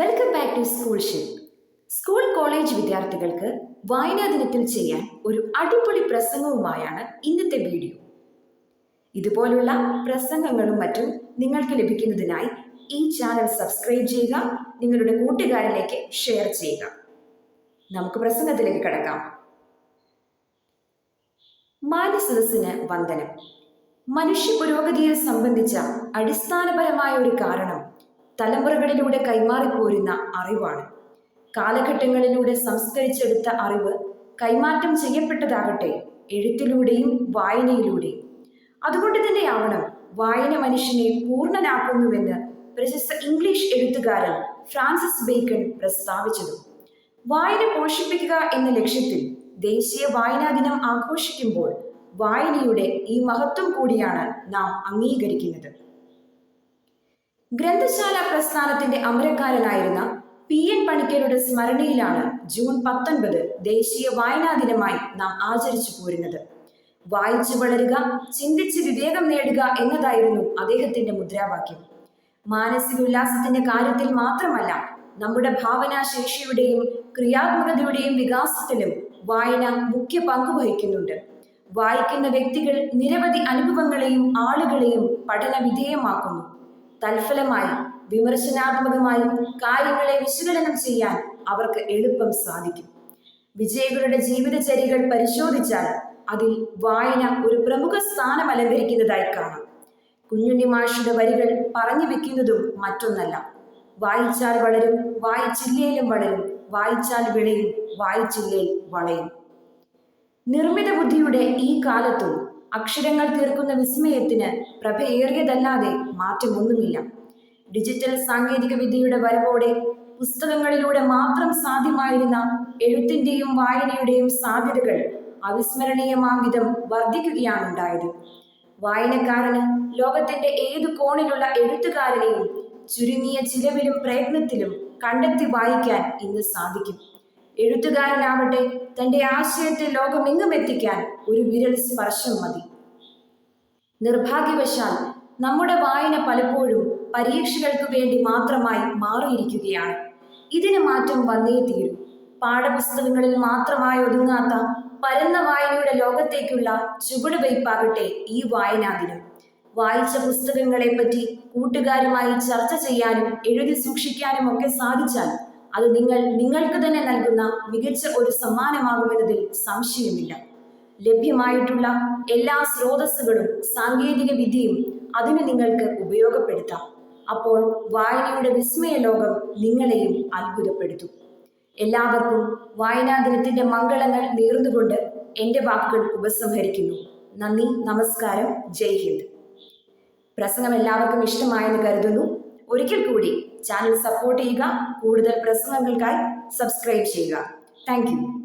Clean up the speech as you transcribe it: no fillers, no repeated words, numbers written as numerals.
Welcome back to school ship. School college വിദ്യാർത്ഥികൾക്ക് വായനാ ദിനത്തിൽ ചെയ്യാൻ ഒരു അടിപൊളി പ്രസംഗവുമായാണ് ഇന്നത്തെ വീഡിയോ. ഇതുപോലുള്ള പ്രസംഗങ്ങളും മറ്റും നിങ്ങൾക്ക് ലഭിക്കുന്നതിനായി ഈ ചാനൽ സബ്സ്ക്രൈബ് ചെയ്യുക, നിങ്ങളുടെ കൂട്ടുകാരിലേക്ക് ഷെയർ ചെയ്യുക. നമുക്ക് പ്രസംഗത്തിലേക്ക് കടക്കാം. മാന്യസദസ്സിന് വന്ദനം. മനുഷ്യ പുരോഗതിയെ സംബന്ധിച്ച അടിസ്ഥാനപരമായ ഒരു കാരണം തലമുറകളിലൂടെ കൈമാറിപ്പോരുന്ന അറിവാണ്. കാലഘട്ടങ്ങളിലൂടെ സംസ്കരിച്ചെടുത്ത അറിവ് കൈമാറ്റം ചെയ്യപ്പെട്ടതാകട്ടെ എഴുത്തിലൂടെയും വായനയിലൂടെയും. അതുകൊണ്ട് തന്നെയാവണം വായന മനുഷ്യനെ പൂർണ്ണനാക്കുന്നുവെന്ന് പ്രശസ്ത ഇംഗ്ലീഷ് എഴുത്തുകാരൻ ഫ്രാൻസിസ് ബേക്കൺ പ്രസ്താവിച്ചതും. വായന പോഷിപ്പിക്കുക എന്ന ലക്ഷ്യത്തിൽ ദേശീയ വായനാ ദിനം ആഘോഷിക്കുമ്പോൾ വായനയുടെ ഈ മഹത്വം കൂടിയാണ് നാം അംഗീകരിക്കുന്നത്. ഗ്രന്ഥശാല പ്രസ്ഥാനത്തിന്റെ അമരക്കാരനായിരുന്ന PN പണിക്കരുടെ സ്മരണയിലാണ് ജൂൺ 19 ദേശീയ വായനാ ദിനമായി നാം ആചരിച്ചു പോരുന്നത്. വായിച്ചു വളരുക, ചിന്തിച്ച് വിവേകം നേടുക എന്നതായിരുന്നു അദ്ദേഹത്തിന്റെ മുദ്രാവാക്യം. മാനസിക ഉല്ലാസത്തിന്റെ കാര്യത്തിൽ മാത്രമല്ല, നമ്മുടെ ഭാവനാശേഷിയുടെയും ക്രിയാത്മകതയുടെയും വികാസത്തിലും വായന മുഖ്യ പങ്ക് വഹിക്കുന്നുണ്ട്. വായിക്കുന്ന വ്യക്തികൾ നിരവധി അനുഭവങ്ങളെയും ആളുകളെയും പഠന വിധേയമാക്കുന്നു. തൽഫലമായി വിമർശനാത്മകമായി കാര്യങ്ങളെ വിശകലനം ചെയ്യാൻ അവർക്ക് എളുപ്പം സാധിക്കും. വിജയികളുടെ ജീവിതചര്യകൾ പരിശോധിച്ചാൽ അതിൽ വായന ഒരു പ്രമുഖ സ്ഥാനം അലങ്കരിക്കുന്നതായി കാണാം. കുഞ്ഞുണ്ണി മാഷിന്റെ വരികൾ പറഞ്ഞു വെക്കുന്നതും മറ്റൊന്നല്ല. വായിച്ചാൽ വളരും, വായിച്ചില്ലേലും വളരും, വായിച്ചാൽ വിളയും, വായിച്ചില്ലേൽ വളയും. നിർമ്മിത ബുദ്ധിയുടെ ഈ കാലത്തും അക്ഷരങ്ങൾ തീർക്കുന്ന വിസ്മയത്തിന് പ്രഭയേറിയതല്ലാതെ മാറ്റമൊന്നുമില്ല. ഡിജിറ്റൽ സാങ്കേതിക വിദ്യയുടെ വരവോടെ പുസ്തകങ്ങളിലൂടെ മാത്രം സാധ്യമായിരുന്ന എഴുത്തിന്റെയും വായനയുടെയും സാധ്യതകൾ അവിസ്മരണീയമാം വിധം വർദ്ധിക്കുകയാണുണ്ടായത്. വായനക്കാരന് ലോകത്തിന്റെ ഏതു കോണിലുള്ള എഴുത്തുകാരനെയും ചുരുങ്ങിയ ചിലവിലും പ്രയത്നത്തിലും കണ്ടെത്തി വായിക്കാൻ ഇന്ന് സാധിക്കും. എഴുത്തുകാരനാവട്ടെ തന്റെ ആശയത്തെ ലോകമെങ്ങും എത്തിക്കാൻ ഒരു വിരൽ സ്പർശം മതി. നിർഭാഗ്യവശാൽ നമ്മുടെ വായന പലപ്പോഴും പരീക്ഷകൾക്ക് വേണ്ടി മാത്രമായി മാറിയിരിക്കുകയാണ്. ഇതിന് മാറ്റം വന്നേ തീരൂ. പാഠപുസ്തകങ്ങളിൽ മാത്രമായി ഒതുങ്ങാത്ത പരന്ന വായനയുടെ ലോകത്തേക്കുള്ള ചുവടുവയ്പാകട്ടെ ഈ വായനാ ദിനം. വായിച്ച പുസ്തകങ്ങളെ പറ്റി കൂട്ടുകാരുമായി ചർച്ച ചെയ്യാനും എഴുതി സൂക്ഷിക്കാനും ഒക്കെ സാധിച്ചാൽ അത് നിങ്ങൾക്ക് തന്നെ നൽകുന്ന മികച്ച ഒരു സമ്മാനമാകുമെന്നതിൽ സംശയമില്ല. ലഭ്യമായിട്ടുള്ള എല്ലാ സ്രോതസ്സുകളും സാങ്കേതിക വിദ്യയും അതിന് നിങ്ങൾക്ക് ഉപയോഗപ്പെടുത്താം. അപ്പോൾ വായനയുടെ വിസ്മയ ലോകം നിങ്ങളെയും അത്ഭുതപ്പെടുത്തും. എല്ലാവർക്കും വായനാ ദിനത്തിന്റെ മംഗളങ്ങൾ നേർന്നുകൊണ്ട് എൻ്റെ വാക്കുകൾ ഉപസംഹരിക്കുന്നു. നന്ദി, നമസ്കാരം, ജയ് ഹിന്ദ്. പ്രസംഗം എല്ലാവർക്കും ഇഷ്ടമായെന്ന് കരുതുന്നു. ഒരിക്കൽ കൂടി ചാനൽ സപ്പോർട്ട് ചെയ്യുക. കൂടുതൽ പ്രസംഗങ്ങൾക്കായി സബ്സ്ക്രൈബ് ചെയ്യുക. Thank you.